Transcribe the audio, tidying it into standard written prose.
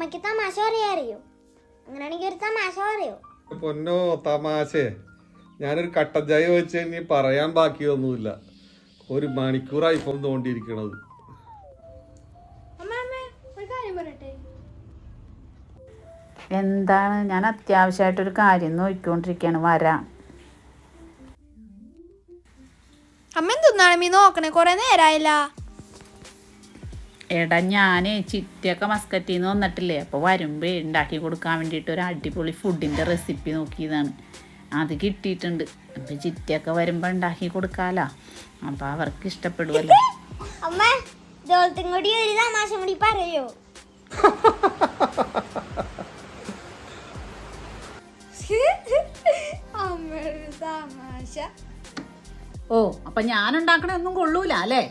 അമ്മയ്ക്ക് തമാശ അറിയോ? അങ്ങനെയാണെങ്കിൽ ഒരു തമാശ പറയോ? പൊന്നോ തമാശേ, ഞാനൊരു കട്ടൻ ചായ വെച്ച് ഇനി പറയാൻ ബാക്കിയൊന്നുമില്ല. 1 മണിക്കൂറായി ഇപ്പം തോണ്ടിയിരിക്കണത്. എന്താണ്? ഞാൻ അത്യാവശ്യമായിട്ടൊരു കാര്യം നോക്കിക്കൊണ്ടിരിക്കുകയാണ്, വരാം. അമ്മ എന്തൊന്നാണ് മീ നോക്കണേ? കുറെ നേരായില്ല. എടാ ഞാനേ ചിറ്റയൊക്കെ മസ്കറ്റിൽ നിന്ന് വന്നിട്ടില്ലേ, അപ്പോൾ വരുമ്പോൾ ഉണ്ടാക്കി കൊടുക്കാൻ വേണ്ടിയിട്ട് ഒരു അടിപൊളി ഫുഡിൻ്റെ റെസിപ്പി നോക്കിയതാണ്. അത് കിട്ടിയിട്ടുണ്ട്. അപ്പം ചിറ്റയൊക്കെ വരുമ്പോൾ ഉണ്ടാക്കി കൊടുക്കാമല്ലോ, അപ്പോൾ അവർക്ക് ഇഷ്ടപ്പെടുമല്ലോ. അമ്മ ഇതോളത്തും കൂടി ഒരു തമാശ കൂടി പറയോ? അമ്മ തമാശ. ഓ, അപ്പം ഞാൻ ഉണ്ടാക്കണൊന്നും കൊള്ളൂല അല്ലേ?